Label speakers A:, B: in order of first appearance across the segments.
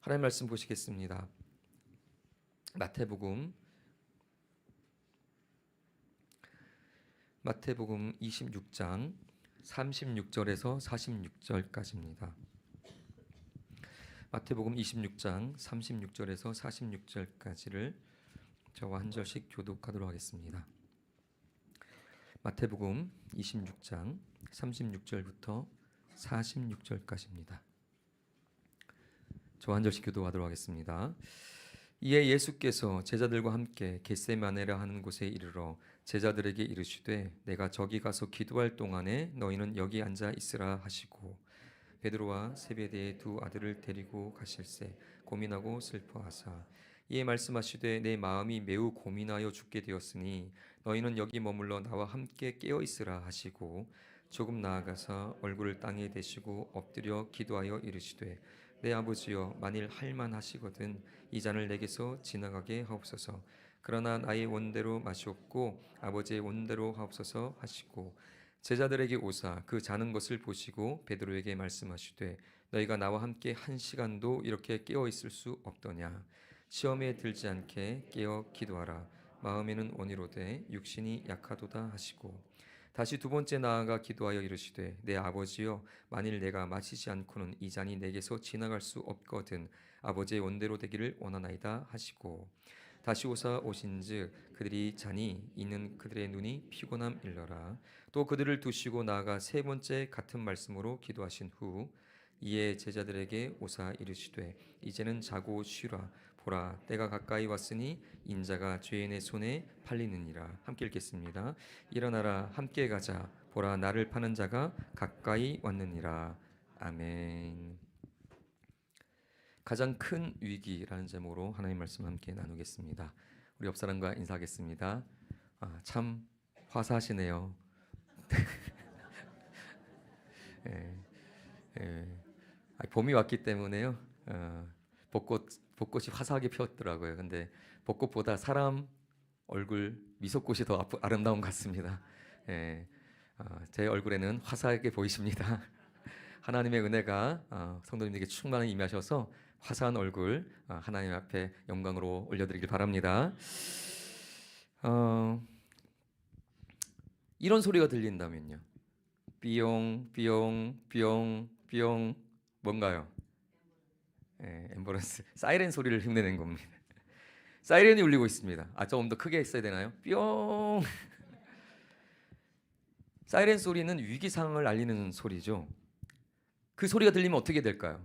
A: 하나님 말씀 보시겠습니다. 마태복음 26장 36절에서 46절까지입니다. 마태복음 26장 36절에서 46절까지를 저와 한 절씩 교독하도록 하겠습니다. 마태복음 26장 36절부터 46절까지입니다. 저와 한 절씩 교독하도록 하겠습니다. 이에 예수께서 제자들과 함께 겟세마네라 하는 곳에 이르러 제자들에게 이르시되 내가 저기 가서 기도할 동안에 너희는 여기 앉아 있으라 하시고 베드로와 세베대의 두 아들을 데리고 가실새 고민하고 슬퍼하사 이에 말씀하시되 내 마음이 매우 고민하여 죽게 되었으니 너희는 여기 머물러 나와 함께 깨어 있으라 하시고 조금 나아가서 얼굴을 땅에 대시고 엎드려 기도하여 이르시되 내 아버지여 만일 할만하시거든 이 잔을 내게서 지나가게 하옵소서. 그러나 나의 원대로 마시옵고 아버지의 원대로 하옵소서 하시고 제자들에게 오사 그 자는 것을 보시고 베드로에게 말씀하시되 너희가 나와 함께 한 시간도 이렇게 깨어 있을 수 없더냐. 시험에 들지 않게 깨어 기도하라. 마음에는 원이로되 육신이 약하도다 하시고 다시 두 번째 나아가 기도하여 이르시되 내 아버지여 만일 내가 마시지 않고는 이 잔이 내게서 지나갈 수 없거든 아버지의 원대로 되기를 원하나이다 하시고 다시 오신즉 그들이 잔이 있는 그들의 눈이 피곤함 일러라. 또 그들을 두시고 나아가 세 번째 같은 말씀으로 기도하신 후 이에 제자들에게 오사 이르시되 이제는 자고 쉬라. 보라 때가 가까이 왔으니 인자가 죄인의 손에 팔리느니라. 함께 읽겠습니다. 일어나라 함께 가자. 보라 나를 파는 자가 가까이 왔느니라. 아멘. 가장 큰 위기라는 제목으로 하나님의 말씀 함께 나누겠습니다. 우리 옆 사람과 인사하겠습니다. 참 화사하시네요. 봄이 왔기 때문에요. 벚꽃이 화사하게 피었더라고요. 근데 벚꽃보다 사람 얼굴 미소꽃이 더 아름다운 것 같습니다. 제 얼굴에는 화사하게 보이십니다. 하나님의 은혜가 성도님들에게 충만히 임하셔서 화사한 얼굴 하나님 앞에 영광으로 올려드리길 바랍니다. 이런 소리가 들린다면요. 삐용 삐용 삐용 삐용 뭔가요? 앰뷸런스 사이렌 소리를 흉내낸 겁니다. 사이렌이 울리고 있습니다. 조금 더 크게 했어야 되나요? 뿅. 사이렌 소리는 위기 상황을 알리는 소리죠. 그 소리가 들리면 어떻게 될까요?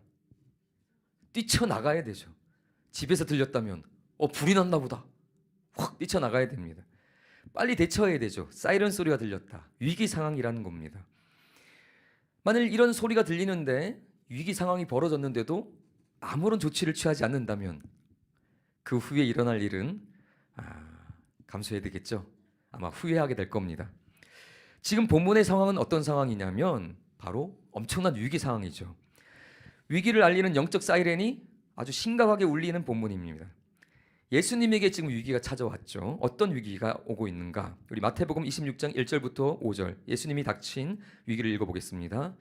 A: 뛰쳐나가야 되죠. 집에서 들렸다면 불이 났나 보다. 확 뛰쳐나가야 됩니다. 빨리 대처해야 되죠. 사이렌 소리가 들렸다. 위기 상황이라는 겁니다. 만일 이런 소리가 들리는데 위기 상황이 벌어졌는데도 아무런 조치를 취하지 않는다면 그 후에 일어날 일은 감수해야 되겠죠. 아마 후회하게 될 겁니다. 지금 본문의 상황은 어떤 상황이냐면 바로 엄청난 위기 상황이죠. 위기를 알리는 영적 사이렌이 아주 심각하게 울리는 본문입니다. 예수님에게 지금 위기가 찾아왔죠. 어떤 위기가 오고 있는가? 우리 마태복음 26장 1절부터 5절 예수님이 닥친 위기를 읽어보겠습니다.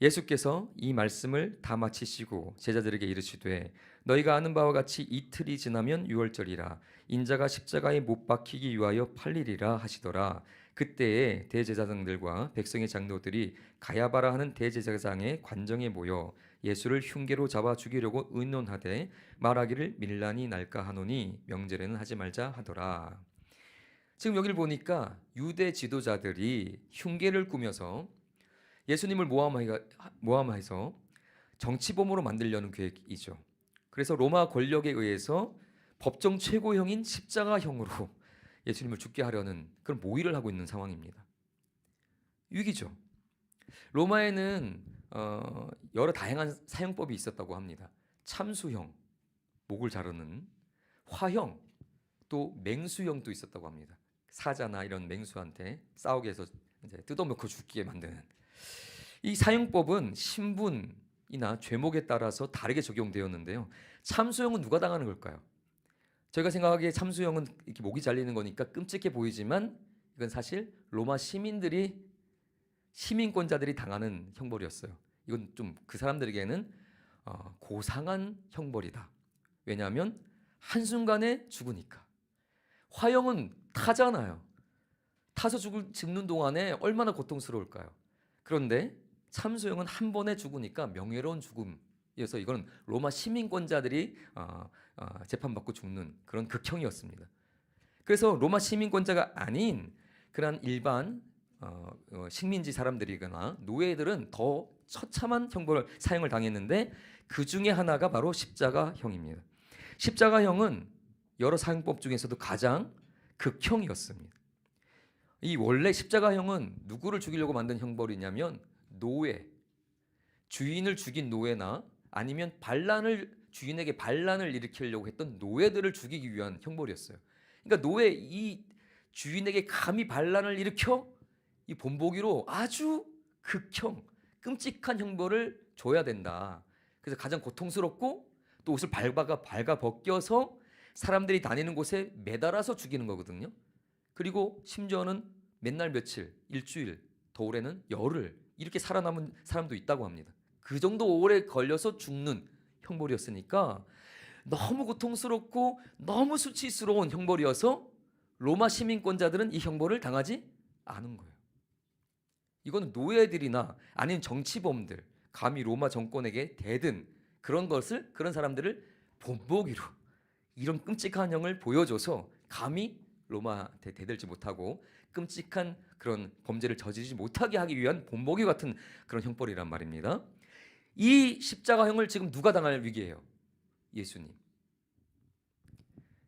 A: 예수께서 이 말씀을 다 마치시고 제자들에게 이르시되 너희가 아는 바와 같이 이틀이 지나면 유월절이라 인자가 십자가에 못 박히기 위하여 팔리리라 하시더라. 그때에 대제사장들과 백성의 장로들이 가야바라 하는 대제사장의 관정에 모여 예수를 흉계로 잡아 죽이려고 의논하되 말하기를 밀란이 날까 하노니 명절에는 하지 말자 하더라. 지금 여기를 보니까 유대 지도자들이 흉계를 꾸며서 예수님을 모함해서 정치범으로 만들려는 계획이죠. 그래서 로마 권력에 의해서 법정 최고형인 십자가형으로 예수님을 죽게 하려는 그런 모의를 하고 있는 상황입니다. 위기죠. 로마에는 여러 다양한 사형법이 있었다고 합니다. 참수형, 목을 자르는, 화형, 또 맹수형도 있었다고 합니다. 사자나 이런 맹수한테 싸우게 해서 이제 뜯어먹고 죽게 만드는. 이 사형법은 신분이나 죄목에 따라서 다르게 적용되었는데요. 참수형은 누가 당하는 걸까요? 저희가 생각하기에 참수형은 이렇게 목이 잘리는 거니까 끔찍해 보이지만 이건 사실 로마 시민권자들이 당하는 형벌이었어요. 이건 좀 그 사람들에게는 고상한 형벌이다. 왜냐하면 한순간에 죽으니까. 화형은 타잖아요. 타서 죽는 동안에 얼마나 고통스러울까요? 그런데 참소형은 한 번에 죽으니까 명예로운 죽음이어서 이건 로마 시민권자들이 재판받고 죽는 그런 극형이었습니다. 그래서 로마 시민권자가 아닌 그런 일반 식민지 사람들이거나 노예들은 더 처참한 형벌을 사형을 당했는데 그 중에 하나가 바로 십자가형입니다. 십자가형은 여러 사형법 중에서도 가장 극형이었습니다. 이 원래 십자가형은 누구를 죽이려고 만든 형벌이냐면 노예, 주인을 죽인 노예나 아니면 주인에게 반란을 일으키려고 했던 노예들을 죽이기 위한 형벌이었어요. 그러니까 이 주인에게 감히 반란을 일으켜 이 본보기로 아주 극형, 끔찍한 형벌을 줘야 된다. 그래서 가장 고통스럽고 또 옷을 발가 벗겨서 사람들이 다니는 곳에 매달아서 죽이는 거거든요. 그리고 심지어는 맨날 며칠, 일주일, 더울에는 열흘 이렇게 살아남은 사람도 있다고 합니다. 그 정도 오래 걸려서 죽는 형벌이었으니까 너무 고통스럽고 너무 수치스러운 형벌이어서 로마 시민권자들은 이 형벌을 당하지 않은 거예요. 이거는 노예들이나 아닌 정치범들, 감히 로마 정권에게 대든 그런 사람들을 본보기로 이런 끔찍한 형을 보여줘서 감히 로마한테 대들지 못하고 끔찍한 그런 범죄를 저지르지 못하게 하기 위한 본보기 같은 그런 형벌이란 말입니다. 이 십자가형을 지금 누가 당할 위기예요? 예수님.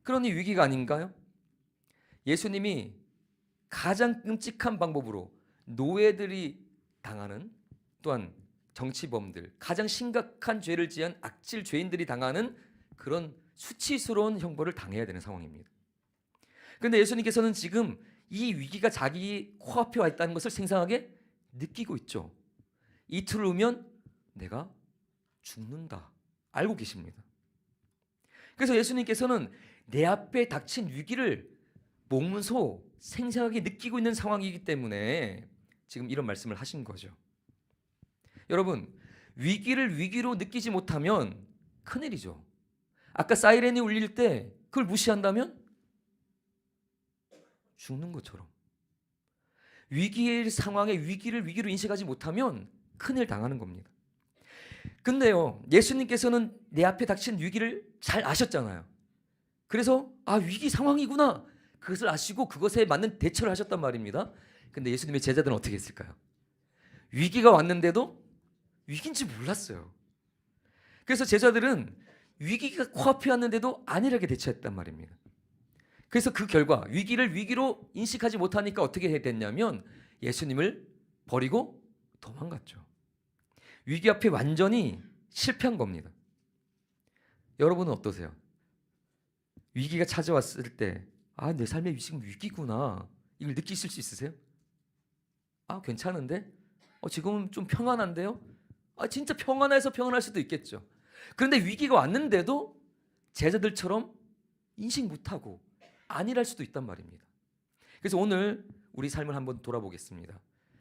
A: 그러니 위기가 아닌가요? 예수님이 가장 끔찍한 방법으로 노예들이 당하는, 또한 정치범들, 가장 심각한 죄를 지은 악질 죄인들이 당하는 그런 수치스러운 형벌을 당해야 되는 상황입니다. 그런데 예수님께서는 지금 이 위기가 자기 코앞에 와 있다는 것을 생생하게 느끼고 있죠. 이틀 후면 내가 죽는다 알고 계십니다. 그래서 예수님께서는 내 앞에 닥친 위기를 몸소 생생하게 느끼고 있는 상황이기 때문에 지금 이런 말씀을 하신 거죠. 여러분, 위기를 위기로 느끼지 못하면 큰일이죠. 아까 사이렌이 울릴 때 그걸 무시한다면 죽는 것처럼, 위기의 상황에 위기를 위기로 인식하지 못하면 큰일 당하는 겁니다. 근데요, 예수님께서는 내 앞에 닥친 위기를 잘 아셨잖아요. 그래서 위기 상황이구나, 그것을 아시고 그것에 맞는 대처를 하셨단 말입니다. 근데 예수님의 제자들은 어떻게 했을까요? 위기가 왔는데도 위기인지 몰랐어요. 그래서 제자들은 위기가 코앞에 왔는데도 안일하게 대처했단 말입니다. 그래서 그 결과 위기를 위기로 인식하지 못하니까 어떻게 됐냐면 예수님을 버리고 도망갔죠. 위기 앞에 완전히 실패한 겁니다. 여러분은 어떠세요? 위기가 찾아왔을 때 내 삶에 지금 위기구나, 이걸 느끼실 수 있으세요? 괜찮은데? 지금은 좀 평안한데요? 진짜 평안할 수도 있겠죠. 그런데 위기가 왔는데도 제자들처럼 인식 못하고 안일할 수도 있단 말입니다. 그래서 오늘 우리 삶을 한번 돌아보겠습니다.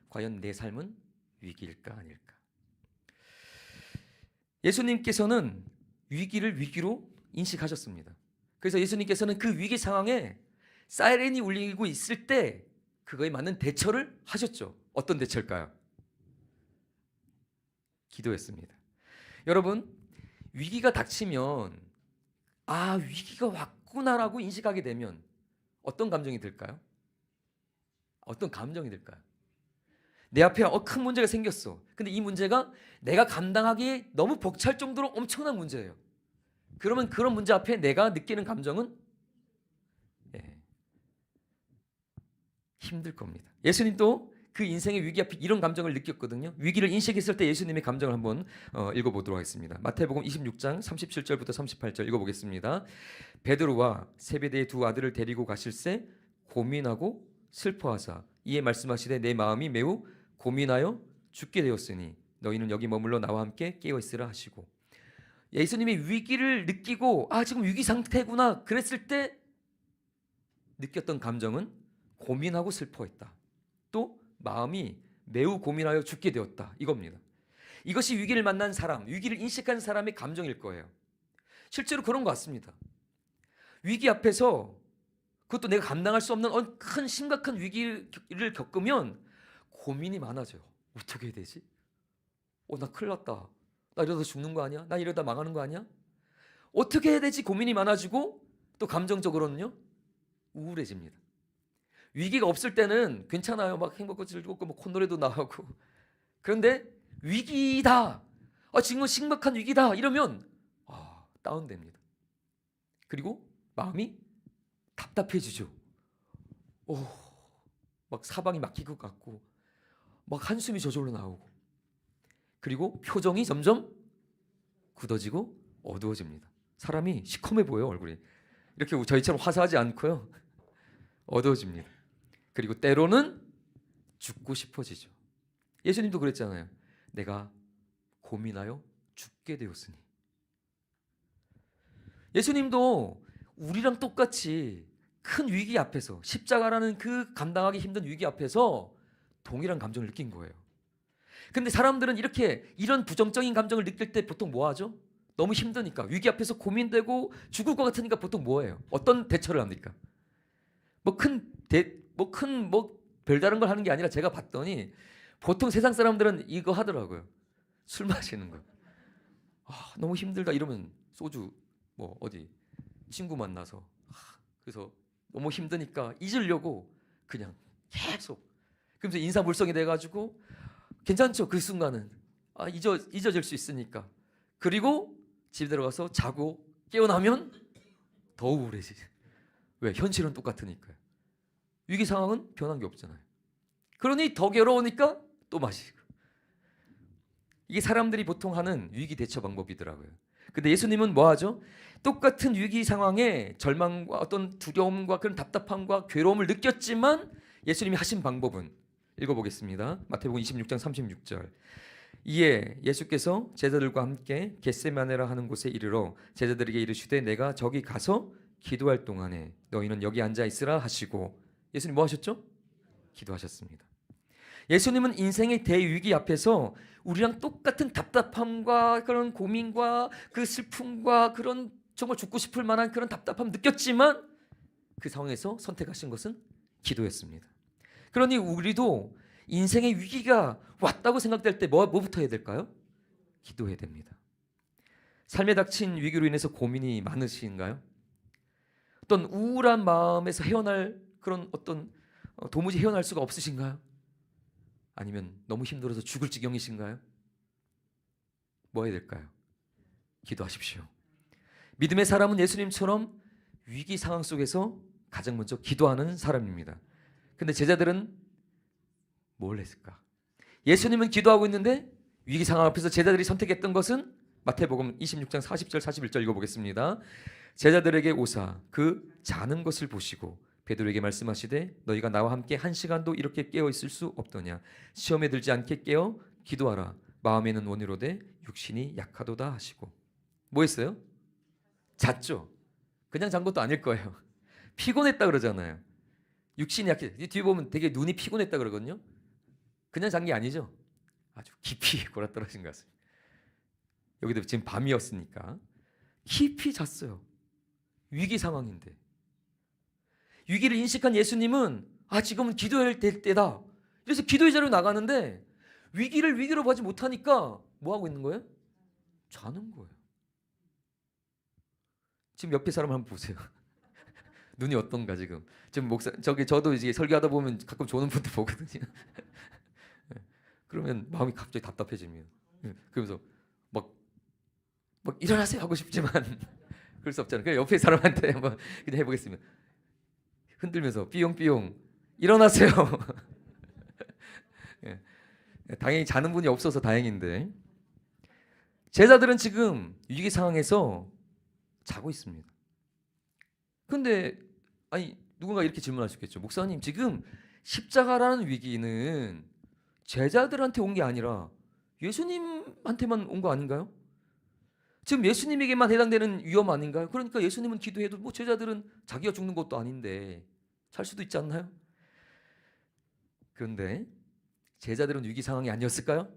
A: 과연 내 삶은 위기일까 아닐까? 예수님께서는 위기를 위기로 인식하셨습니다. 그래서 예수님께서는 그 위기 상황에 사이렌이 울리고 있을 때 그거에 맞는 대처를 하셨죠. 어떤 대처일까요? 기도했습니다. 여러분, 위기가 닥치면 위기가 왔구나라고 인식하게 되면 어떤 감정이 들까요? 어떤 감정이 들까요? 내 앞에 큰 문제가 생겼어. 근데 이 문제가 내가 감당하기에 너무 벅찰 정도로 엄청난 문제예요. 그러면 그런 문제 앞에 내가 느끼는 감정은 힘들 겁니다. 예수님도 그 인생의 위기 앞에 이런 감정을 느꼈거든요. 위기를 인식했을 때 예수님의 감정을 한번 읽어보도록 하겠습니다. 마태복음 26장 37절부터 38절 읽어보겠습니다. 베드로와 세베대의 두 아들을 데리고 가실새 고민하고 슬퍼하사 이에 말씀하시되 내 마음이 매우 고민하여 죽게 되었으니 너희는 여기 머물러 나와 함께 깨어 있으라 하시고, 예수님이 위기를 느끼고 지금 위기 상태구나 그랬을 때 느꼈던 감정은 고민하고 슬퍼했다. 또 마음이 매우 고민하여 죽게 되었다, 이겁니다. 이것이 위기를 만난 사람, 위기를 인식한 사람의 감정일 거예요. 실제로 그런 것 같습니다. 위기 앞에서 그것도 내가 감당할 수 없는 큰 심각한 위기를 겪으면 고민이 많아져요. 어떻게 해야 되지? 나 큰일 났다. 나 이러다 죽는 거 아니야? 나 이러다 망하는 거 아니야? 어떻게 해야 되지? 고민이 많아지고 또 감정적으로는요 우울해집니다. 위기가 없을 때는 괜찮아요. 막 행복하고 즐겁고 뭐 콧노래도 나오고. 그런데 위기다. 지금은 심각한 위기다. 이러면 다운됩니다. 그리고 마음이 답답해지죠. 막 사방이 막힐 것 같고 막 한숨이 저절로 나오고 그리고 표정이 점점 굳어지고 어두워집니다. 사람이 시커매 보여요. 얼굴이 이렇게 저희처럼 화사하지 않고요 어두워집니다. 그리고 때로는 죽고 싶어지죠. 예수님도 그랬잖아요. 내가 고민하여 죽게 되었으니. 예수님도 우리랑 똑같이 큰 위기 앞에서, 십자가라는 그 감당하기 힘든 위기 앞에서 동일한 감정을 느낀 거예요. 근데 사람들은 이런 부정적인 감정을 느낄 때 보통 뭐 하죠? 너무 힘드니까, 위기 앞에서 고민되고 죽을 것 같으니까 보통 뭐예요? 어떤 대처를 합니까? 별다른 걸 하는 게 아니라 제가 봤더니 보통 세상 사람들은 이거 하더라고요. 술 마시는 거. 너무 힘들다 이러면 소주 어디 친구 만나서 그래서 너무 힘드니까 잊으려고 그냥 계속 그러면서 인사물성이 돼가지고 괜찮죠. 그 순간은 잊어질 수 있으니까. 그리고 집에 들어가서 자고 깨어나면 더 우울해지지. 왜? 현실은 똑같으니까요. 위기 상황은 변한 게 없잖아요. 그러니 더 괴로우니까 또 마시고. 이게 사람들이 보통 하는 위기 대처 방법이더라고요. 근데 예수님은 뭐 하죠? 똑같은 위기 상황에 절망과 어떤 두려움과 그런 답답함과 괴로움을 느꼈지만 예수님이 하신 방법은, 읽어보겠습니다. 마태복음 26장 36절. 이에 예수께서 제자들과 함께 겟세마네라 하는 곳에 이르러 제자들에게 이르시되 내가 저기 가서 기도할 동안에 너희는 여기 앉아 있으라 하시고, 예수님 뭐 하셨죠? 기도하셨습니다. 예수님은 인생의 대위기 앞에서 우리랑 똑같은 답답함과 그런 고민과 그 슬픔과 그런 정말 죽고 싶을 만한 그런 답답함 느꼈지만 그 상황에서 선택하신 것은 기도였습니다. 그러니 우리도 인생의 위기가 왔다고 생각될 때 뭐부터 해야 될까요? 기도해야 됩니다. 삶에 닥친 위기로 인해서 고민이 많으신가요? 어떤 우울한 마음에서 헤어날 그런 도무지 헤어날 수가 없으신가요? 아니면 너무 힘들어서 죽을 지경이신가요? 뭐 해야 될까요? 기도하십시오. 믿음의 사람은 예수님처럼 위기 상황 속에서 가장 먼저 기도하는 사람입니다. 근데 제자들은 뭘 했을까? 예수님은 기도하고 있는데 위기 상황 앞에서 제자들이 선택했던 것은 마태복음 26장 40절 41절 읽어보겠습니다. 제자들에게 오사 그 자는 것을 보시고 베드로에게 말씀하시되 너희가 나와 함께 한 시간도 이렇게 깨어 있을 수 없더냐. 시험에 들지 않게 깨어 기도하라. 마음에는 원이로되 육신이 약하도다 하시고. 뭐 했어요? 잤죠. 그냥 잔 것도 아닐 거예요. 피곤했다 그러잖아요. 육신이 약해. 뒤에 보면 되게 눈이 피곤했다 그러거든요. 그냥 잔 게 아니죠. 아주 깊이 골아떨어진 것 같습니다. 여기도 지금 밤이었으니까 깊이 잤어요. 위기 상황인데. 위기를 인식한 예수님은 지금은 기도해야 될 때다. 그래서 기도의 자리로 나가는데 위기로 보지 못하니까 뭐 하고 있는 거예요? 자는 거예요. 지금 옆에 사람 한번 보세요. 눈이 어떤가 지금. 지금 저도 이제 설교하다 보면 가끔 조는 분들 보거든요. 그러면 마음이 갑자기 답답해집니다. 그러면서 막 일어나세요 하고 싶지만 그럴 수 없잖아요. 그냥 옆에 사람한테 한번 그냥 해보겠습니다. 흔들면서 삐용삐용 일어나세요. 당연히 자는 분이 없어서 다행인데 제자들은 지금 위기 상황에서 자고 있습니다. 근데 누군가 이렇게 질문하셨겠죠. 목사님, 지금 십자가라는 위기는 제자들한테 온 게 아니라 예수님한테만 온 거 아닌가요? 지금 예수님에게만 해당되는 위험 아닌가요? 그러니까 예수님은 기도해도 제자들은 자기가 죽는 것도 아닌데 살 수도 있지 않나요? 그런데 제자들은 위기 상황이 아니었을까요?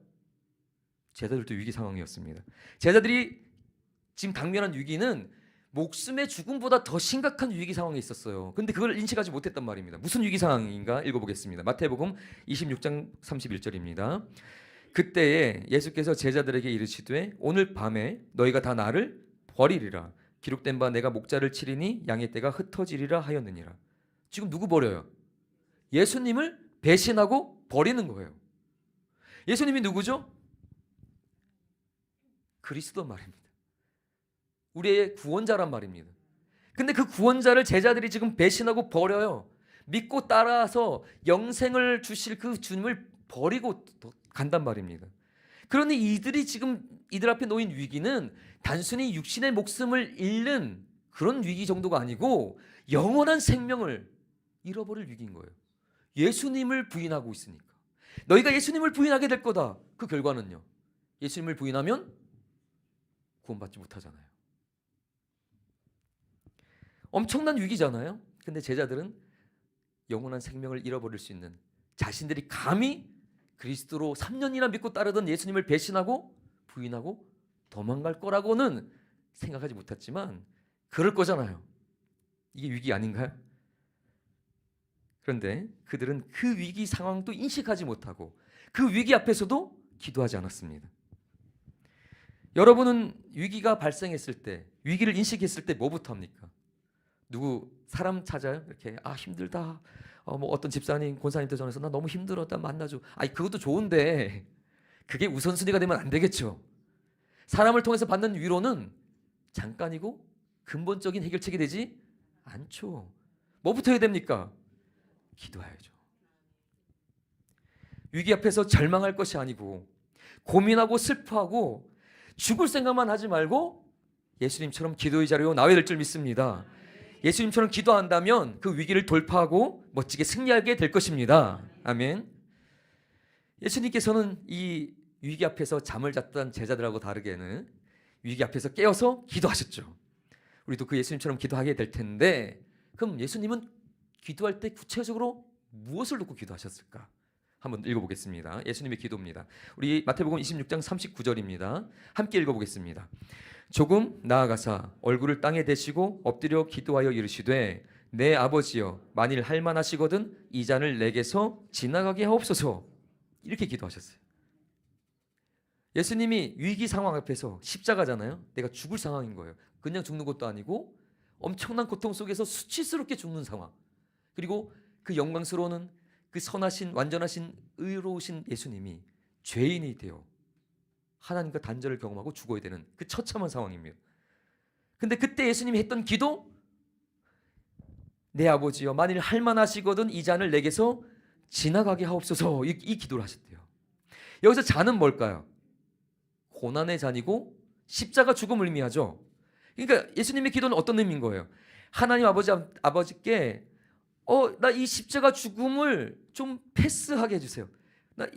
A: 제자들도 위기 상황이었습니다. 제자들이 지금 당면한 위기는 목숨의 죽음보다 더 심각한 위기 상황에 있었어요. 근데 그걸 인식하지 못했단 말입니다. 무슨 위기 상황인가 읽어보겠습니다. 마태복음 26장 31절입니다. 그때에 예수께서 제자들에게 이르시되 오늘 밤에 너희가 다 나를 버리리라. 기록된 바 내가 목자를 치리니 양의 떼가 흩어지리라 하였느니라. 지금 누구 버려요? 예수님을 배신하고 버리는 거예요. 예수님이 누구죠? 그리스도 말입니다. 우리의 구원자란 말입니다. 근데 그 구원자를 제자들이 지금 배신하고 버려요. 믿고 따라서 영생을 주실 그 주님을 버리고 간단 말입니다. 그러니 이들이 지금 이들 앞에 놓인 위기는 단순히 육신의 목숨을 잃는 그런 위기 정도가 아니고 영원한 생명을 잃어버릴 위기인 거예요. 예수님을 부인하고 있으니까. 너희가 예수님을 부인하게 될 거다. 그 결과는요. 예수님을 부인하면 구원받지 못하잖아요. 엄청난 위기잖아요. 근데 제자들은 영원한 생명을 잃어버릴 수 있는, 자신들이 감히 그리스도로 3년이나 믿고 따르던 예수님을 배신하고 부인하고 도망갈 거라고는 생각하지 못했지만 그럴 거잖아요. 이게 위기 아닌가요? 그런데 그들은 그 위기 상황도 인식하지 못하고 그 위기 앞에서도 기도하지 않았습니다. 여러분은 위기가 발생했을 때, 위기를 인식했을 때 뭐부터 합니까? 누구 사람 찾아요? 이렇게 힘들다. 뭐 어떤 집사님, 권사님한테 전해서 나 너무 힘들었다 만나줘. 그것도 좋은데 그게 우선순위가 되면 안 되겠죠. 사람을 통해서 받는 위로는 잠깐이고 근본적인 해결책이 되지 않죠. 뭐부터 해야 됩니까? 기도해야죠. 위기 앞에서 절망할 것이 아니고 고민하고 슬퍼하고 죽을 생각만 하지 말고 예수님처럼 기도의 자리로 나와야 될 줄 믿습니다. 예수님처럼 기도한다면 그 위기를 돌파하고 멋지게 승리하게 될 것입니다. 아멘. 예수님께서는 이 위기 앞에서 잠을 잤던 제자들하고 다르게는 위기 앞에서 깨어서 기도하셨죠. 우리도 그 예수님처럼 기도하게 될 텐데, 그럼 예수님은 기도할 때 구체적으로 무엇을 놓고 기도하셨을까? 한번 읽어보겠습니다. 예수님의 기도입니다. 우리 마태복음 26장 39절입니다. 함께 읽어보겠습니다. 조금 나아가사 얼굴을 땅에 대시고 엎드려 기도하여 이르시되 내 아버지여 만일 할만하시거든 이 잔을 내게서 지나가게 하옵소서. 이렇게 기도하셨어요. 예수님이 위기 상황 앞에서 십자가잖아요. 내가 죽을 상황인 거예요. 그냥 죽는 것도 아니고 엄청난 고통 속에서 수치스럽게 죽는 상황. 그리고 그 영광스러운 그 선하신 완전하신 의로우신 예수님이 죄인이 되어 하나님과 단절을 경험하고 죽어야 되는 그 처참한 상황입니다. 근데 그때 예수님이 했던 기도, 내 아버지여 만일 할만하시거든 이 잔을 내게서 지나가게 하옵소서. 이 기도를 하셨대요. 여기서 잔은 뭘까요? 고난의 잔이고 십자가 죽음을 의미하죠. 그러니까 예수님의 기도는 어떤 의미인 거예요? 하나님 아버지께 나 이 십자가 죽음을 좀 패스하게 해주세요.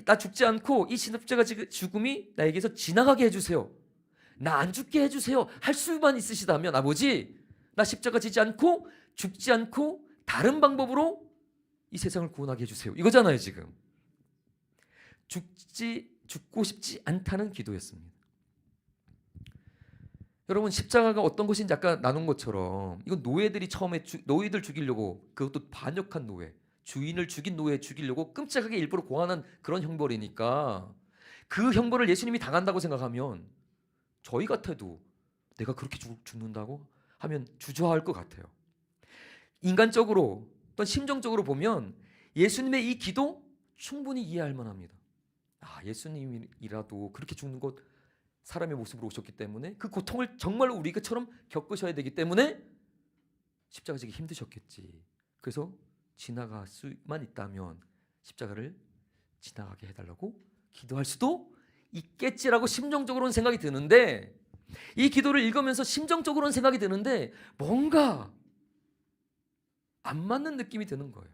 A: 나 죽지 않고 이 십자가 죽음이 나에게서 지나가게 해주세요. 나 안 죽게 해주세요. 할 수만 있으시다면 아버지, 나 십자가 지지 않고 죽지 않고 다른 방법으로 이 세상을 구원하게 해주세요. 이거잖아요. 지금 죽고 싶지 않다는 기도였습니다. 여러분, 십자가가 어떤 것인지 아까 나눈 것처럼 이건 노예들이 처음에 노예들 죽이려고, 그것도 반역한 노예, 주인을 죽인 노예 죽이려고 끔찍하게 일부러 고안한 그런 형벌이니까 그 형벌을 예수님이 당한다고 생각하면 저희 같아도 내가 그렇게 죽는다고 하면 주저할 것 같아요. 인간적으로 또는 심정적으로 보면 예수님의 이 기도 충분히 이해할 만합니다. 예수님이라도 그렇게 죽는 것 사람의 모습으로 오셨기 때문에 그 고통을 정말로 우리처럼 겪으셔야 되기 때문에 십자가 지기 힘드셨겠지. 그래서 지나갈 수만 있다면 십자가를 지나가게 해달라고 기도할 수도 있겠지라고 심정적으로는 생각이 드는데, 이 기도를 읽으면서 심정적으로는 생각이 드는데 뭔가 안 맞는 느낌이 드는 거예요.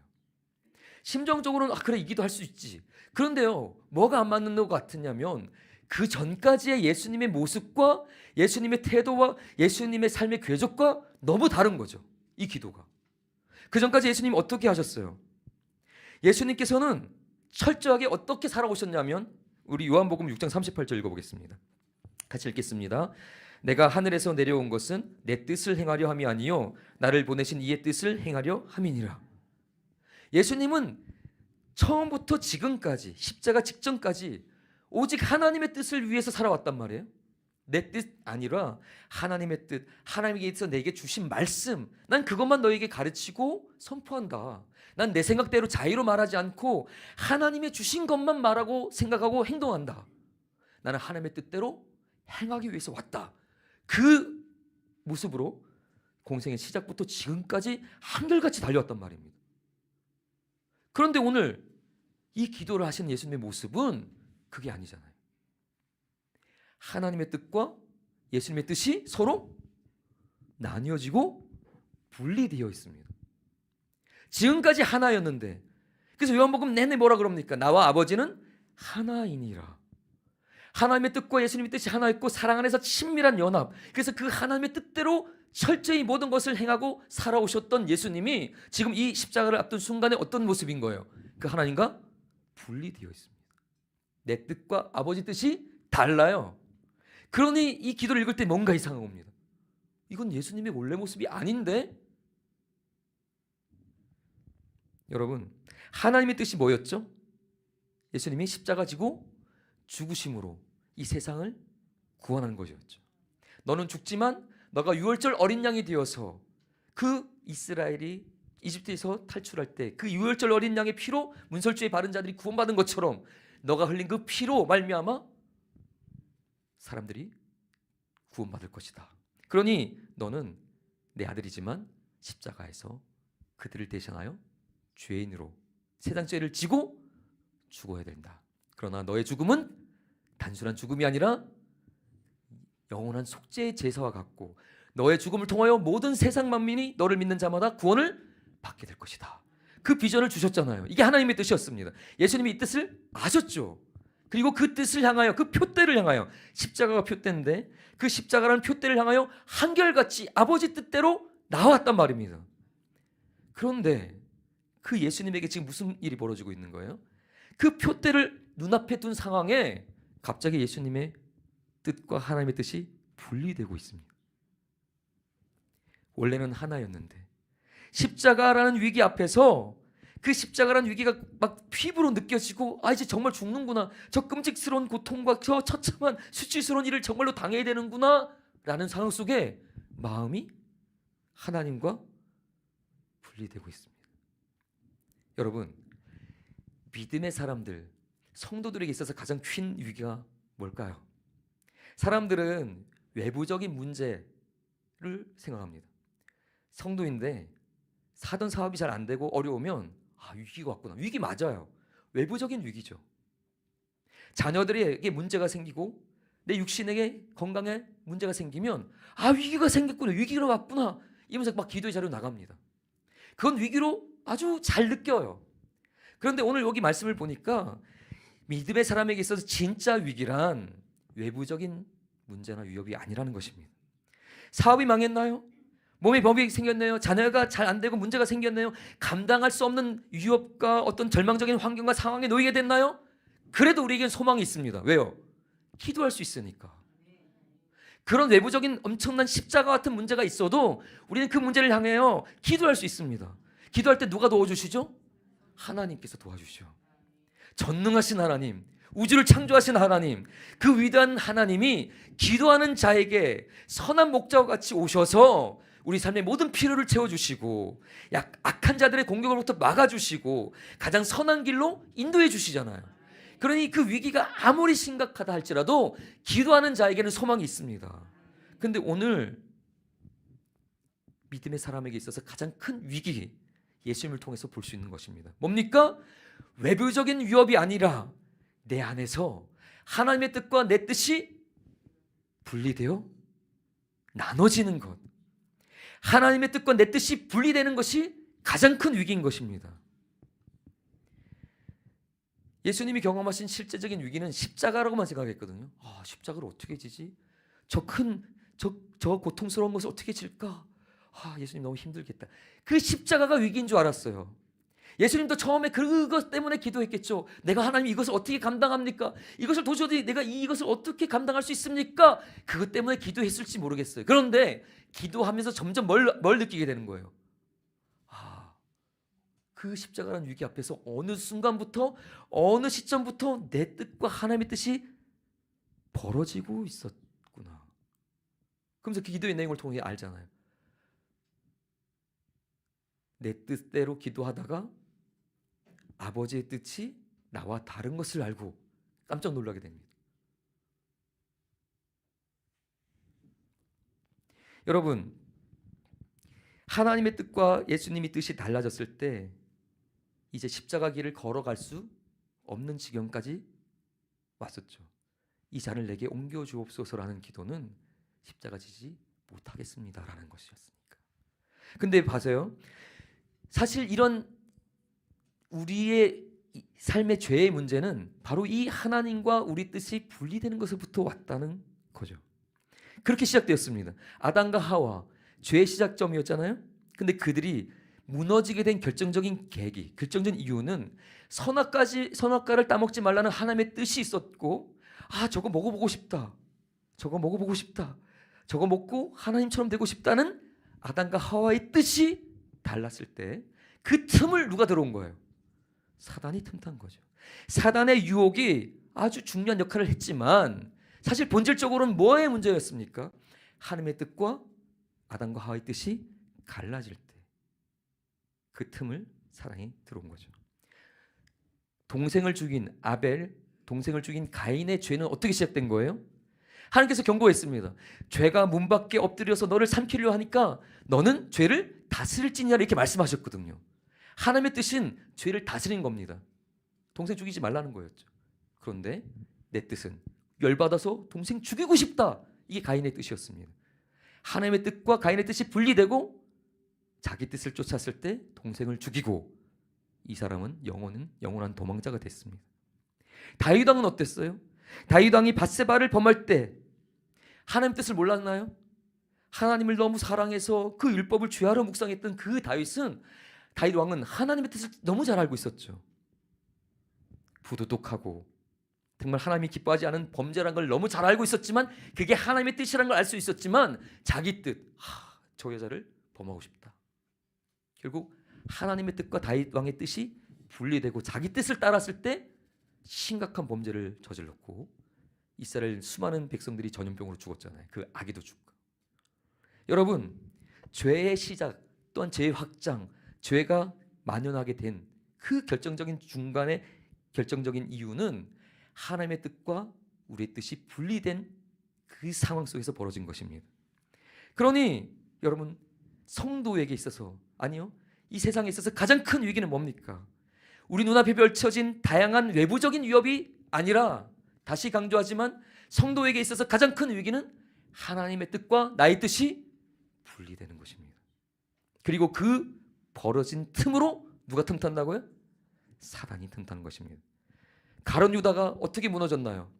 A: 심정적으로는 그래, 이 기도 할 수 있지. 그런데요, 뭐가 안 맞는 것 같으냐면 그 전까지의 예수님의 모습과 예수님의 태도와 예수님의 삶의 궤적과 너무 다른 거죠. 이 기도가. 그 전까지 예수님 어떻게 하셨어요? 예수님께서는 철저하게 어떻게 살아오셨냐면 우리 요한복음 6장 38절 읽어보겠습니다. 같이 읽겠습니다. 내가 하늘에서 내려온 것은 내 뜻을 행하려 함이 아니요 나를 보내신 이의 뜻을 행하려 함이니라. 예수님은 처음부터 지금까지 십자가 직전까지 오직 하나님의 뜻을 위해서 살아왔단 말이에요. 내 뜻 아니라 하나님의 뜻, 하나님께서 내게 주신 말씀, 난 그것만 너에게 가르치고 선포한다. 난 내 생각대로 자의로 말하지 않고 하나님의 주신 것만 말하고 생각하고 행동한다. 나는 하나님의 뜻대로 행하기 위해서 왔다. 그 모습으로 공생의 시작부터 지금까지 한결같이 달려왔단 말입니다. 그런데 오늘 이 기도를 하신 예수님의 모습은 그게 아니잖아요. 하나님의 뜻과 예수님의 뜻이 서로 나뉘어지고 분리되어 있습니다. 지금까지 하나였는데, 그래서 요한복음 내내 뭐라 그럽니까? 나와 아버지는 하나이니라. 하나님의 뜻과 예수님의 뜻이 하나였고 사랑 안에서 친밀한 연합. 그래서 그 하나님의 뜻대로 철저히 모든 것을 행하고 살아오셨던 예수님이 지금 이 십자가를 앞둔 순간에 어떤 모습인 거예요? 그 하나님과 분리되어 있습니다. 내 뜻과 아버지 뜻이 달라요. 그러니 이 기도를 읽을 때 뭔가 이상한 겁니다. 이건 예수님의 원래 모습이 아닌데? 여러분, 하나님의 뜻이 뭐였죠? 예수님이 십자가 지고 죽으심으로 이 세상을 구원하는 것이었죠. 너는 죽지만 너가 유월절 어린 양이 되어서 그 이스라엘이 이집트에서 탈출할 때 그 유월절 어린 양의 피로 문설주에 바른 자들이 구원받은 것처럼 너가 흘린 그 피로 말미암아 사람들이 구원받을 것이다. 그러니 너는 내 아들이지만 십자가에서 그들을 대신하여 죄인으로 세상 죄를 지고 죽어야 된다. 그러나 너의 죽음은 단순한 죽음이 아니라 영원한 속죄의 제사와 같고 너의 죽음을 통하여 모든 세상 만민이 너를 믿는 자마다 구원을 받게 될 것이다. 그 비전을 주셨잖아요. 이게 하나님의 뜻이었습니다. 예수님이 이 뜻을 아셨죠. 그리고 그 뜻을 향하여, 그 표대를 향하여, 십자가가 표대인데 그 십자가라는 표대를 향하여 한결같이 아버지 뜻대로 나왔단 말입니다. 그런데 그 예수님에게 지금 무슨 일이 벌어지고 있는 거예요? 그 표대를 눈앞에 둔 상황에 갑자기 예수님의 뜻과 하나님의 뜻이 분리되고 있습니다. 원래는 하나였는데 십자가라는 위기 앞에서 그 십자가라는 위기가 막 피부로 느껴지고 이제 정말 죽는구나, 저 끔찍스러운 고통과 저 처참한 수치스러운 일을 정말로 당해야 되는구나 라는 상황 속에 마음이 하나님과 분리되고 있습니다. 여러분, 믿음의 사람들, 성도들에게 있어서 가장 큰 위기가 뭘까요? 사람들은 외부적인 문제를 생각합니다. 성도인데 사던 사업이 잘 안 되고 어려우면 위기가 왔구나. 위기 맞아요. 외부적인 위기죠. 자녀들에게 문제가 생기고 내 육신에게 건강에 문제가 생기면 위기가 생겼구나, 위기가 왔구나 이러면서 막 기도의 자리로 나갑니다. 그건 위기로 아주 잘 느껴요. 그런데 오늘 여기 말씀을 보니까 믿음의 사람에게 있어서 진짜 위기란 외부적인 문제나 위협이 아니라는 것입니다. 사업이 망했나요? 몸에 병이 생겼나요? 자녀가 잘 안 되고 문제가 생겼나요? 감당할 수 없는 위협과 어떤 절망적인 환경과 상황에 놓이게 됐나요? 그래도 우리에겐 소망이 있습니다. 왜요? 기도할 수 있으니까. 그런 외부적인 엄청난 십자가 같은 문제가 있어도 우리는 그 문제를 향하여 기도할 수 있습니다. 기도할 때 누가 도와주시죠? 하나님께서 도와주시죠. 전능하신 하나님, 우주를 창조하신 하나님, 그 위대한 하나님이 기도하는 자에게 선한 목자와 같이 오셔서 우리 삶의 모든 필요를 채워주시고 악한 자들의 공격으로부터 막아주시고 가장 선한 길로 인도해 주시잖아요. 그러니 그 위기가 아무리 심각하다 할지라도 기도하는 자에게는 소망이 있습니다. 그런데 오늘 믿음의 사람에게 있어서 가장 큰 위기, 예수님을 통해서 볼 수 있는 것입니다. 뭡니까? 외부적인 위협이 아니라 내 안에서 하나님의 뜻과 내 뜻이 분리되어 나눠지는 것, 하나님의 뜻과 내 뜻이 분리되는 것이 가장 큰 위기인 것입니다. 예수님이 경험하신 실제적인 위기는 십자가라고만 생각했거든요. 십자가를 어떻게 지지? 저 고통스러운 것을 어떻게 질까? 예수님 너무 힘들겠다. 그 십자가가 위기인 줄 알았어요. 예수님도 처음에 그것 때문에 기도했겠죠. 내가 하나님 이것을 어떻게 감당합니까? 이것을 도저히 내가 이것을 어떻게 감당할 수 있습니까? 그것 때문에 기도했을지 모르겠어요. 그런데 기도하면서 점점 뭘 느끼게 되는 거예요. 그 십자가라는 위기 앞에서 어느 순간부터 어느 시점부터 내 뜻과 하나님의 뜻이 벌어지고 있었구나. 그러면서 그 기도의 내용을 통해 알잖아요. 내 뜻대로 기도하다가 아버지의 뜻이 나와 다른 것을 알고 깜짝 놀라게 됩니다. 여러분, 하나님의 뜻과 예수님의 뜻이 달라졌을 때 이제 십자가 길을 걸어갈 수 없는 지경까지 왔었죠. 이 잔을 내게 옮겨 주옵소서라는 기도는 십자가 지지 못하겠습니다라는 것이었으니까. 근데 봐세요. 사실 이런 우리의 삶의 죄의 문제는 바로 이 하나님과 우리 뜻이 분리되는 것부터 왔다는 거죠. 그렇게 시작되었습니다. 아담과 하와 죄의 시작점이었잖아요. 근데 그들이 무너지게 된 결정적인 계기, 결정적인 이유는 선악과를 따먹지 말라는 하나님의 뜻이 있었고, 저거 먹어보고 싶다, 저거 먹어보고 싶다, 저거 먹고 하나님처럼 되고 싶다는 아담과 하와의 뜻이 달랐을 때 그 틈을 누가 들어온 거예요? 사단이 틈탄 거죠. 사단의 유혹이 아주 중요한 역할을 했지만 사실 본질적으로는 뭐의 문제였습니까? 하나님의 뜻과 아담과 하와의 뜻이 갈라질 때 그 틈을 사단이 들어온 거죠. 동생을 죽인 아벨, 동생을 죽인 가인의 죄는 어떻게 시작된 거예요? 하나님께서 경고했습니다. 죄가 문 밖에 엎드려서 너를 삼키려 하니까 너는 죄를 다스릴지니라 이렇게 말씀하셨거든요. 하나님의 뜻은 죄를 다스리는 겁니다. 동생 죽이지 말라는 거였죠. 그런데 내 뜻은 열받아서 동생 죽이고 싶다. 이게 가인의 뜻이었습니다. 하나님의 뜻과 가인의 뜻이 분리되고 자기 뜻을 쫓았을 때 동생을 죽이고 이 사람은 영원한 도망자가 됐습니다. 다윗 왕은 어땠어요? 다윗 왕이 밧세바를 범할 때 하나님 뜻을 몰랐나요? 하나님을 너무 사랑해서 그 율법을 죄하러 묵상했던 그 다윗 왕은 하나님의 뜻을 너무 잘 알고 있었죠. 부도덕하고 정말 하나님이 기뻐하지 않은 범죄라는 걸 너무 잘 알고 있었지만 그게 하나님의 뜻이라는 걸 알 수 있었지만 자기 뜻, 저 여자를 범하고 싶다. 결국 하나님의 뜻과 다윗 왕의 뜻이 분리되고 자기 뜻을 따랐을 때 심각한 범죄를 저질렀고 이스라엘 수많은 백성들이 전염병으로 죽었잖아요. 그 아기도 죽고. 여러분, 죄의 시작 또한 죄의 확장, 죄가 만연하게 된 그 결정적인 중간의 결정적인 이유는 하나님의 뜻과 우리의 뜻이 분리된 그 상황 속에서 벌어진 것입니다. 그러니 여러분, 성도에게 있어서, 아니요, 이 세상에 있어서 가장 큰 위기는 뭡니까? 우리 눈앞에 펼쳐진 다양한 외부적인 위협이 아니라, 다시 강조하지만 성도에게 있어서 가장 큰 위기는 하나님의 뜻과 나의 뜻이 분리되는 것입니다. 그리고 그 벌어진 틈으로 누가 틈탄다고요? 사단이 틈탄 것입니다. 가룟 유다가 어떻게 무너졌나요?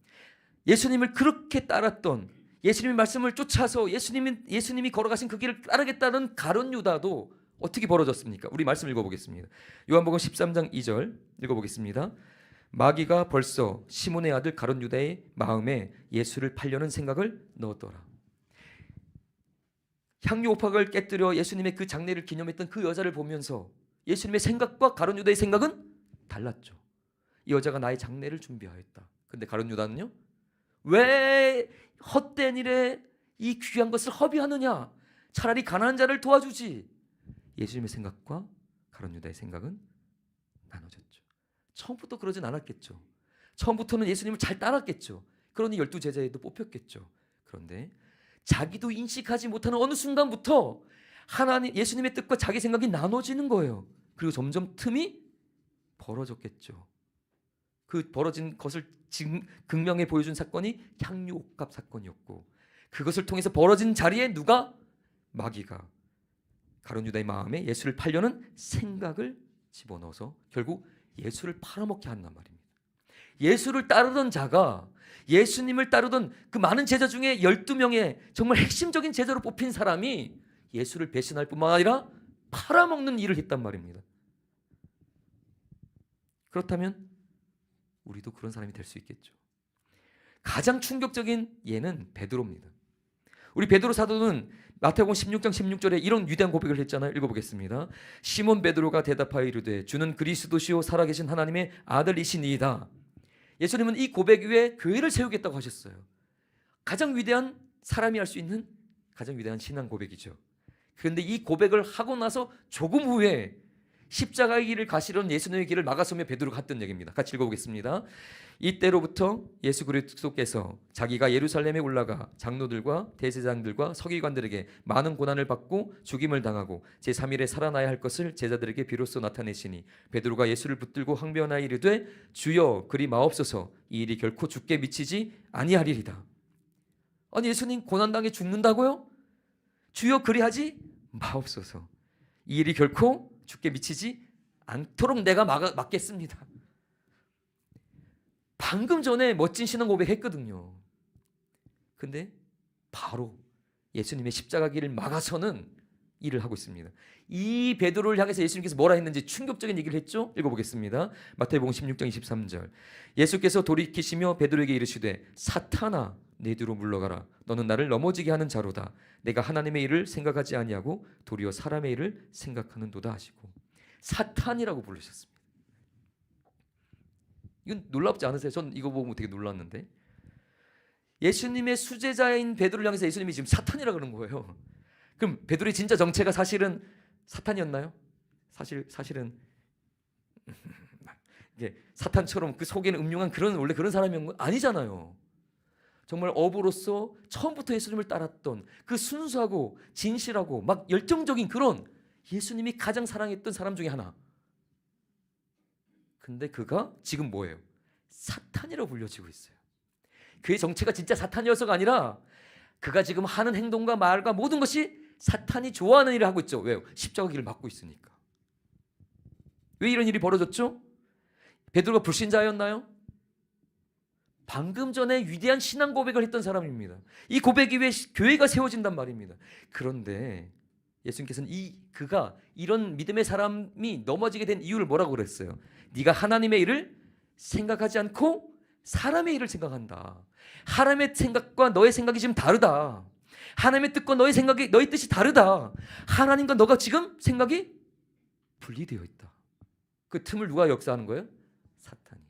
A: 예수님을 그렇게 따랐던, 예수님의 말씀을 쫓아서 예수님이 걸어가신 그 길을 따르겠다는 가룟 유다도 어떻게 벌어졌습니까? 우리 말씀 읽어보겠습니다. 요한복음 13장 2절 읽어보겠습니다. 마귀가 벌써 시몬의 아들 가룟 유다의 마음에 예수를 팔려는 생각을 넣었더라. 향유 옥합을 깨뜨려 예수님의 그 장례를 기념했던 그 여자를 보면서 예수님의 생각과 가룟 유다의 생각은 달랐죠. 이 여자가 나의 장례를 준비하였다. 근데 가룟 유다는요? 왜 헛된 일에 이 귀한 것을 허비하느냐? 차라리 가난한 자를 도와주지. 예수님의 생각과 가룟 유다의 생각은 나눠졌죠. 처음부터 그러진 않았겠죠. 처음부터는 예수님을 잘 따랐겠죠. 그러니 12 제자에도 뽑혔겠죠. 그런데 자기도 인식하지 못하는 어느 순간부터 예수님의 뜻과 자기 생각이 나눠지는 거예요. 그리고 점점 틈이 벌어졌겠죠. 그 벌어진 것을 지금 극명히 보여준 사건이 향유 옥합 사건이었고, 그것을 통해서 벌어진 자리에 마귀가 가룟 유다의 마음에 예수를 팔려는 생각을 집어넣어서 결국 예수를 팔아먹게 한단 말입니다. 예수를 따르던 자가, 예수님을 따르던 그 많은 제자 중에 12명의 정말 핵심적인 제자로 뽑힌 사람이 예수를 배신할 뿐만 아니라 팔아먹는 일을 했단 말입니다. 그렇다면 우리도 그런 사람이 될 수 있겠죠. 가장 충격적인 예는 베드로입니다. 우리 베드로 사도는 마태복음 16장 16절에 이런 위대한 고백을 했잖아요. 읽어보겠습니다. 시몬 베드로가 대답하여 이르되 주는 그리스도시요 살아계신 하나님의 아들이시니이다. 예수님은 이 고백 위에 교회를 세우겠다고 하셨어요. 가장 위대한 사람이 할 수 있는 가장 위대한 신앙 고백이죠. 그런데 이 고백을 하고 나서 조금 후에 십자가의 길을 가시려는 예수님의 길을 막아서며 베드로가 했던 얘기입니다. 같이 읽어보겠습니다. 이때로부터 예수 그리스도께서 자기가 예루살렘에 올라가 장로들과 대제사장들과 서기관들에게 많은 고난을 받고 죽임을 당하고 제3일에 살아나야 할 것을 제자들에게 비로소 나타내시니 베드로가 예수를 붙들고 항변하여 이르되 주여 그리 마옵소서 이 일이 결코 죽게 미치지 아니하리이다. 아니 예수님 고난당해 죽는다고요? 주여 그리하지 마옵소서 이 일이 결코 죽게 미치지 않도록 내가 막겠습니다. 방금 전에 멋진 신앙 고백했거든요. 근데 바로 예수님의 십자가 길을 막아서는 일을 하고 있습니다. 이 베드로를 향해서 예수님께서 뭐라 했는지 충격적인 얘기를 했죠. 읽어보겠습니다. 마태복음 16장 23절 예수께서 돌이키시며 베드로에게 이르시되 사탄아 내 뒤로 물러가라 너는 나를 넘어지게 하는 자로다 내가 하나님의 일을 생각하지 아니하고 도리어 사람의 일을 생각하는도다 하시고 사탄이라고 부르셨습니다. 이건 놀랍지 않으세요? 전 이거 보고 되게 놀랐는데 예수님의 수제자인 베드로를 향해서 예수님이 지금 사탄이라 그러는 거예요. 그럼 베드로의 진짜 정체가 사실은 사탄이었나요? 사실은 이게 사탄처럼 그 속에는 음흉한 원래 그런 사람이었는 건 아니잖아요. 정말 어부로서 처음부터 예수님을 따랐던 그 순수하고 진실하고 막 열정적인 그런 예수님이 가장 사랑했던 사람 중에 하나. 근데 그가 지금 뭐예요? 사탄이라고 불려지고 있어요. 그의 정체가 진짜 사탄이어서가 아니라 그가 지금 하는 행동과 말과 모든 것이 사탄이 좋아하는 일을 하고 있죠. 왜요? 십자가 길을 막고 있으니까. 왜 이런 일이 벌어졌죠? 베드로가 불신자였나요? 방금 전에 위대한 신앙 고백을 했던 사람입니다. 이 고백 위에 교회가 세워진단 말입니다. 그런데 예수님께서는 그가 이런 믿음의 사람이 넘어지게 된 이유를 뭐라고 그랬어요? 네가 하나님의 일을 생각하지 않고 사람의 일을 생각한다. 하나님의 생각과 너의 생각이 지금 다르다. 하나님의 뜻과 너의 뜻이 다르다. 하나님과 너가 지금 생각이 분리되어 있다. 그 틈을 누가 역사하는 거예요? 사탄이.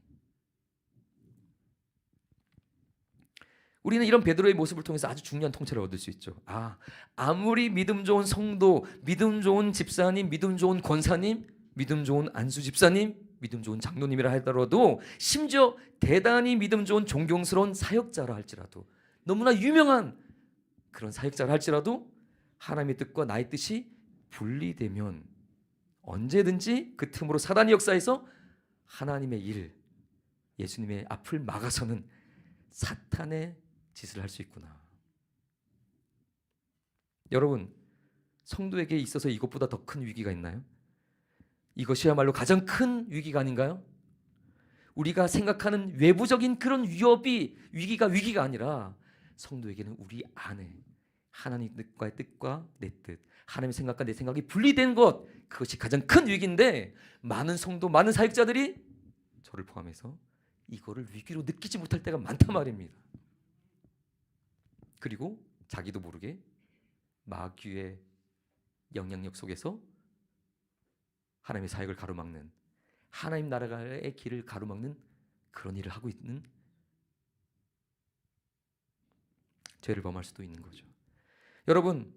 A: 우리는 이런 베드로의 모습을 통해서 아주 중요한 통찰을 얻을 수 있죠. 아무리 믿음 좋은 성도, 믿음 좋은 집사님, 믿음 좋은 권사님, 믿음 좋은 안수 집사님, 믿음 좋은 장로님이라 하더라도 심지어 대단히 믿음 좋은 존경스러운 사역자라 할지라도 너무나 유명한 그런 사역자라 할지라도 하나님의 뜻과 나의 뜻이 분리되면 언제든지 그 틈으로 사단의 역사에서 하나님의 일, 예수님의 앞을 막아서는 사탄의 짓을 할 수 있구나. 여러분, 성도에게 있어서 이것보다 더 큰 위기가 있나요? 이것이야말로 가장 큰 위기가 아닌가요? 우리가 생각하는 외부적인 그런 위기가 아니라 성도에게는 우리 안에 하나님 뜻과의 뜻과 내 뜻, 하나님의 생각과 내 생각이 분리된 것, 그것이 가장 큰 위기인데 많은 성도, 많은 사역자들이 저를 포함해서 이거를 위기로 느끼지 못할 때가 많단 말입니다. 그리고 자기도 모르게 마귀의 영향력 속에서 하나님의 사역을 가로막는, 하나님 나라의 길을 가로막는 그런 일을 하고 있는 죄를 범할 수도 있는 거죠. 여러분,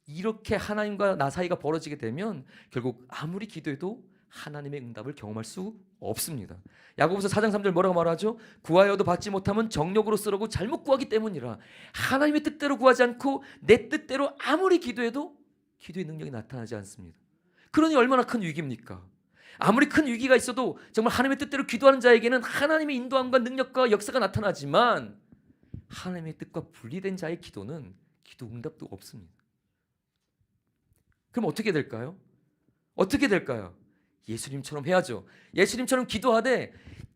A: 이렇게 하나님과 나 사이가 벌어지게 되면 결국 아무리 기도해도 하나님의 응답을 경험할 수 없습니다. 야고보서 4장 3절 뭐라고 말하죠? 구하여도 받지 못하면 정욕으로 쓰려고 잘못 구하기 때문이라. 하나님의 뜻대로 구하지 않고 내 뜻대로 아무리 기도해도 기도의 능력이 나타나지 않습니다. 그러니 얼마나 큰 위기입니까? 아무리 큰 위기가 있어도 정말 하나님의 뜻대로 기도하는 자에게는 하나님의 인도함과 능력과 역사가 나타나지만 하나님의 뜻과 분리된 자의 기도는 기도 응답도 없습니다. 그럼 어떻게 될까요? 예수님처럼 해야죠. 예수님처럼 기도하되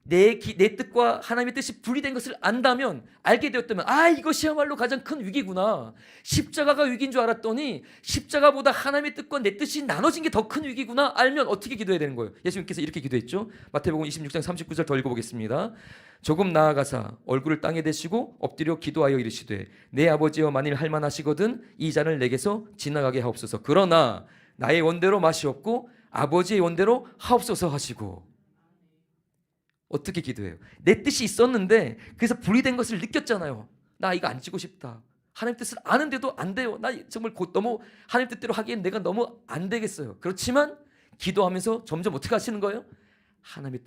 A: 내 뜻과 하나님의 뜻이 분리된 것을 안다면, 알게 되었다면, 이것이야말로 가장 큰 위기구나. 십자가가 위기인 줄 알았더니 십자가보다 하나님의 뜻과 내 뜻이 나눠진 게 더 큰 위기구나 알면 어떻게 기도해야 되는 거예요? 예수님께서 이렇게 기도했죠. 마태복음 26장 39절 더 읽어보겠습니다. 조금 나아가사 얼굴을 땅에 대시고 엎드려 기도하여 이르시되 내 아버지여 만일 할만하시거든 이 잔을 내게서 지나가게 하옵소서. 그러나 나의 원대로 마시옵고 아버지의 원대로 하옵소서 하시고. 어떻게 기도해요? 내 뜻이 있었는데 그래서 분리된 것을 느꼈잖아요. 나 이거 안 지고 싶다. 하나님 뜻을 아는데도 안 돼요. 나 정말 너무 하나님 뜻대로 하기엔 내가 너무 안 되겠어요. 그렇지만 기도하면서 점점 어떻게 하시는 거예요? 하나님의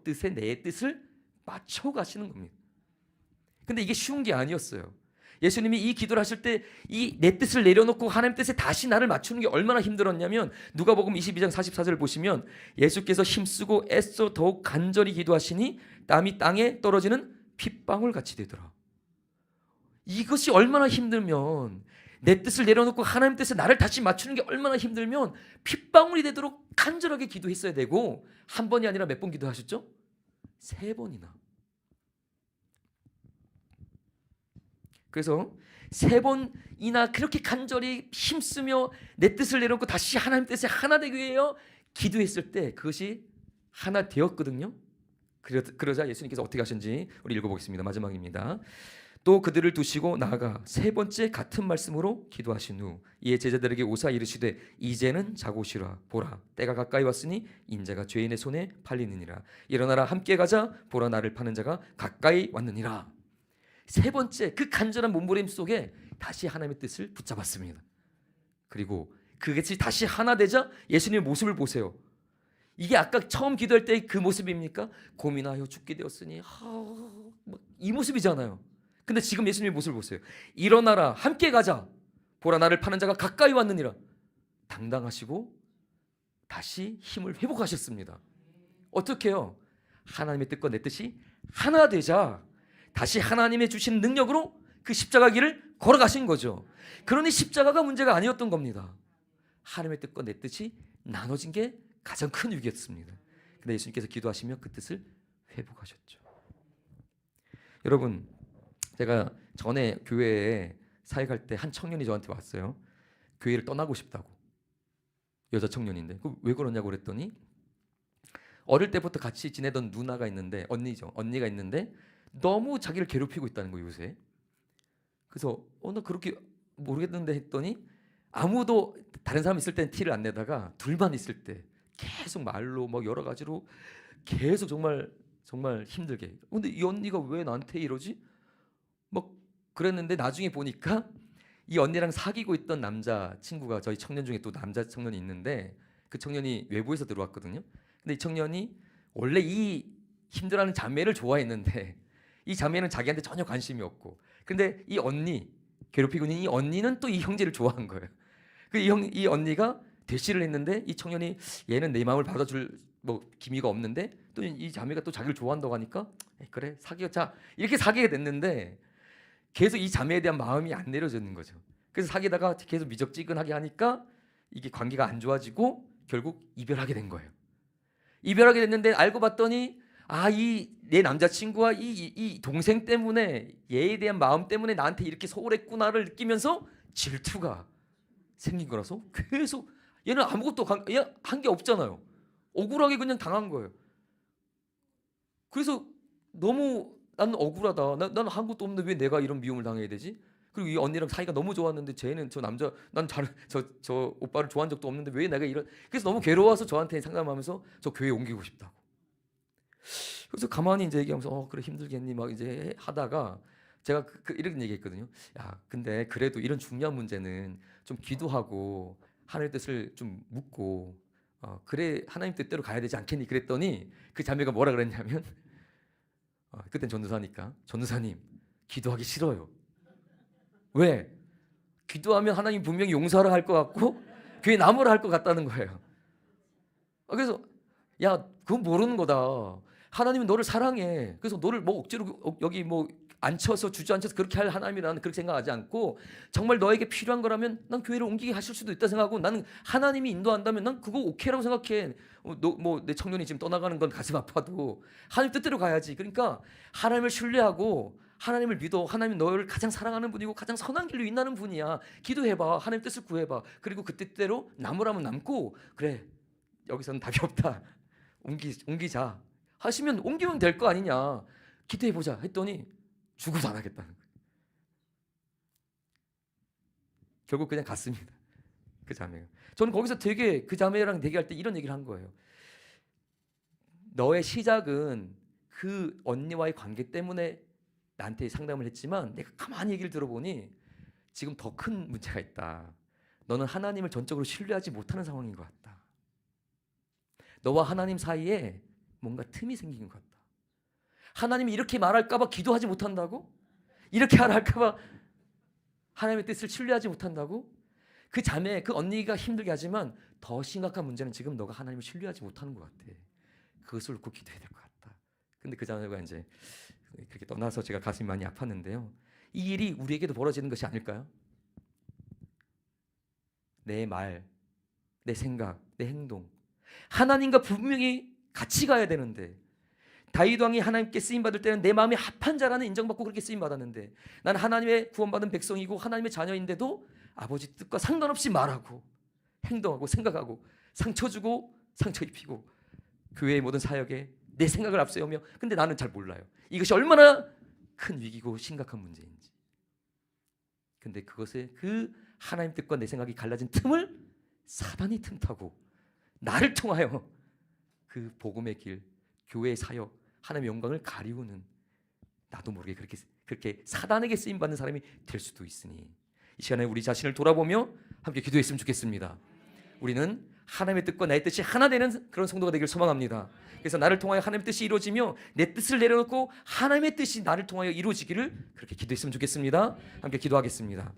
A: 뜻에 내 뜻을 맞춰 가시는 겁니다. 근데 이게 쉬운 게 아니었어요. 예수님이 이 기도를 하실 때 이 내 뜻을 내려놓고 하나님 뜻에 다시 나를 맞추는 게 얼마나 힘들었냐면, 누가복음 22장 44절을 보시면 예수께서 힘쓰고 애써 더욱 간절히 기도하시니 땀이 땅에 떨어지는 핏방울 같이 되더라. 이것이 얼마나 힘들면, 내 뜻을 내려놓고 하나님 뜻에 나를 다시 맞추는 게 얼마나 힘들면 핏방울이 되도록 간절하게 기도했어야 되고, 한 번이 아니라 몇 번 기도하셨죠? 3번이나. 그래서 3번이나 그렇게 간절히 힘쓰며 내 뜻을 내려놓고 다시 하나님 뜻에 하나 되기 위하여 기도했을 때 그것이 하나 되었거든요. 그러자 예수님께서 어떻게 하셨는지 우리 읽어보겠습니다. 마지막입니다. 또 그들을 두시고 나아가 3번째 같은 말씀으로 기도하신 후 이에 제자들에게 오사 이르시되 이제는 자고 쉬라. 보라 때가 가까이 왔으니 인자가 죄인의 손에 팔리느니라. 일어나라 함께 가자. 보라 나를 파는 자가 가까이 왔느니라. 3번째 그 간절한 몸부림 속에 다시 하나님의 뜻을 붙잡았습니다. 그리고 그것이 다시 하나 되자 예수님의 모습을 보세요. 이게 아까 처음 기도할 때 그 모습입니까? 고민하여 죽게 되었으니 이 모습이잖아요. 근데 지금 예수님의 모습을 보세요. 일어나라 함께 가자. 보라 나를 파는 자가 가까이 왔느니라. 당당하시고 다시 힘을 회복하셨습니다. 어떻게 해요? 하나님의 뜻과 내 뜻이 하나 되자 다시 하나님의 주신 능력으로 그 십자가 길을 걸어가신 거죠. 그러니 십자가가 문제가 아니었던 겁니다. 하나님의 뜻과 내 뜻이 나눠진 게 가장 큰 위기였습니다. 근데 예수님께서 기도하시며 그 뜻을 회복하셨죠. 여러분, 제가 전에 교회에 사역할 때 한 청년이 저한테 왔어요. 교회를 떠나고 싶다고. 여자 청년인데 왜 그러냐고 그랬더니, 어릴 때부터 같이 지내던 누나가 있는데, 언니가 있는데 너무 자기를 괴롭히고 있다는 거예요 요새. 그래서 나 그렇게 모르겠는데 했더니, 아무도 다른 사람 있을 때는 티를 안 내다가 둘만 있을 때 계속 말로 여러 가지로 계속 정말 힘들게. 근데 이 언니가 왜 나한테 이러지? 그랬는데 나중에 보니까 이 언니랑 사귀고 있던 남자 친구가, 저희 청년 중에 또 남자 청년이 있는데 그 청년이 외부에서 들어왔거든요. 근데 이 청년이 원래 이 힘들어하는 자매를 좋아했는데 이 자매는 자기한테 전혀 관심이 없고, 근데 이 언니, 괴롭히고 있는 이 언니는 또 이 형제를 좋아한 거예요. 이 언니가 대시를 했는데 이 청년이 얘는 내 마음을 받아줄 기미가 없는데 또 이 자매가 또 자기를 좋아한다고 하니까 그래 사귀자 이렇게 사귀게 됐는데, 계속 이 자매에 대한 마음이 안 내려지는 거죠. 그래서 사귀다가 계속 미적지근하게 하니까 이게 관계가 안 좋아지고 결국 이별하게 된 거예요. 이별하게 됐는데 알고 봤더니 이 내 남자친구와 이 동생 때문에, 얘에 대한 마음 때문에 나한테 이렇게 소홀했구나를 느끼면서 질투가 생긴 거라서 계속, 얘는 아무것도 한 게 없잖아요. 억울하게 그냥 당한 거예요. 그래서 너무 나는 억울하다. 나는 한 것도 없는데 왜 내가 이런 미움을 당해야 되지? 그리고 이 언니랑 사이가 너무 좋았는데 쟤는 저 오빠를 좋아한 적도 없는데 왜 내가 이런. 그래서 너무 괴로워서 저한테 상담하면서 저 교회 옮기고 싶다고. 그래서 가만히 이제 얘기하면서 그래 힘들겠니 이제 하다가 제가 이런 얘기했거든요. 야, 근데 그래도 이런 중요한 문제는 좀 기도하고 하나님의 뜻을 좀 묻고 그래 하나님 뜻대로 가야 되지 않겠니? 그랬더니 그 자매가 뭐라 그랬냐면 그땐 전도사니까, 전도사님 기도하기 싫어요. 왜? 기도하면 하나님 분명히 용서하라 할 것 같고 교회 나무라 할 것 같다는 거예요. 그래서 야, 그건 모르는 거다. 하나님은 너를 사랑해. 그래서 너를 억지로 여기 앉혀서 주저앉혀서 그렇게 할 하나님이 나는 그렇게 생각하지 않고 정말 너에게 필요한 거라면 난 교회를 옮기게 하실 수도 있다 생각하고 나는 하나님이 인도한다면 난 그거 오케이라고 생각해. 내 청년이 지금 떠나가는 건 가슴 아파도 하나님 뜻대로 가야지. 그러니까 하나님을 신뢰하고 하나님을 믿어. 하나님이 너를 가장 사랑하는 분이고 가장 선한 길로 인하는 분이야. 기도해봐. 하나님 뜻을 구해봐. 그리고 그 뜻대로 남으라면 남고 그래 여기서는 답이 없다. 옮기자 하시면 옮기면 될 거 아니냐. 기도해보자 했더니 죽어도 안 하겠다는 거예요. 결국 그냥 갔습니다. 그 자매가. 저는 거기서 되게 그 자매랑 대기할 때 이런 얘기를 한 거예요. 너의 시작은 그 언니와의 관계 때문에 나한테 상담을 했지만 내가 가만히 얘기를 들어보니 지금 더 큰 문제가 있다. 너는 하나님을 전적으로 신뢰하지 못하는 상황인 것 같다. 너와 하나님 사이에 뭔가 틈이 생긴 것 같다. 하나님이 이렇게 말할까 봐 기도하지 못한다고? 이렇게 할까 봐 하나님의 뜻을 신뢰하지 못한다고? 그 자매, 그 언니가 힘들게 하지만 더 심각한 문제는 지금 너가 하나님을 신뢰하지 못하는 것 같아. 그것을 놓고 기도해야 될 것 같다. 근데 그 자매가 이제 그렇게 떠나서 제가 가슴이 많이 아팠는데요. 이 일이 우리에게도 벌어지는 것이 아닐까요? 내 말, 내 생각, 내 행동 하나님과 분명히 같이 가야 되는데 다윗 왕이 하나님께 쓰임 받을 때는 내 마음이 합한 자라는 인정받고 그렇게 쓰임 받았는데 난 하나님의 구원받은 백성이고 하나님의 자녀인데도 아버지 뜻과 상관없이 말하고 행동하고 생각하고 상처 주고 상처 입히고 교회의 모든 사역에 내 생각을 앞세우며 근데 나는 잘 몰라요. 이것이 얼마나 큰 위기고 심각한 문제인지. 근데 그것에 그 하나님 뜻과 내 생각이 갈라진 틈을 사단이 틈타고 나를 통하여 그 복음의 길, 교회의 사역, 하나님의 영광을 가리우는 나도 모르게 그렇게 사단에게 쓰임 받는 사람이 될 수도 있으니 이 시간에 우리 자신을 돌아보며 함께 기도했으면 좋겠습니다. 우리는 하나님의 뜻과 나의 뜻이 하나 되는 그런 성도가 되길 소망합니다. 그래서 나를 통하여 하나님의 뜻이 이루어지며 내 뜻을 내려놓고 하나님의 뜻이 나를 통하여 이루어지기를 그렇게 기도했으면 좋겠습니다. 함께 기도하겠습니다.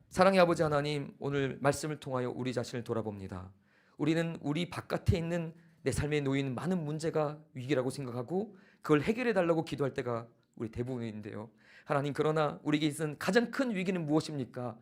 A: 사랑의 아버지 하나님, 오늘 말씀을 통하여 우리 자신을 돌아봅니다. 우리는 우리 바깥에 있는 내 삶에 놓인 많은 문제가 위기라고 생각하고 그걸 해결해 달라고 기도할 때가 우리 대부분인데요. 하나님, 그러나 우리에게 있는 가장 큰 위기는 무엇입니까?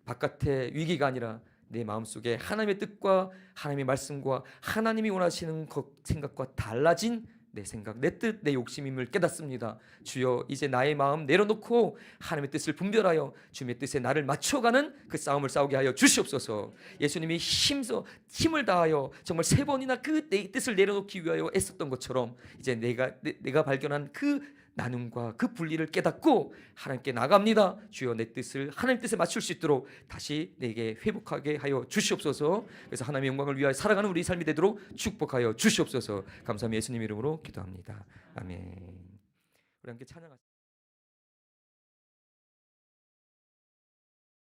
A: 바깥의 위기가 아니라 내 마음속에 하나님의 뜻과 하나님의 말씀과 하나님이 원하시는 생각과 달라진 내 생각, 내 뜻, 내 욕심임을 깨닫습니다. 주여, 이제 나의 마음 내려놓고 하나님의 뜻을 분별하여 주님의 뜻에 나를 맞춰가는 그 싸움을 싸우게 하여 주시옵소서. 예수님이 힘을 다하여 정말 3번이나 그 내 뜻을 내려놓기 위하여 애썼던 것처럼 이제 내가 발견한 그 나눔과 그 분리를 깨닫고 하나님께 나갑니다. 주여, 내 뜻을 하나님 뜻에 맞출 수 있도록 다시 내게 회복하게 하여 주시옵소서. 그래서 하나님의 영광을 위하여 살아가는 우리 삶이 되도록 축복하여 주시옵소서. 감사합니다. 예수님 이름으로 기도합니다. 아멘. 우리 함께 찬양하시죠.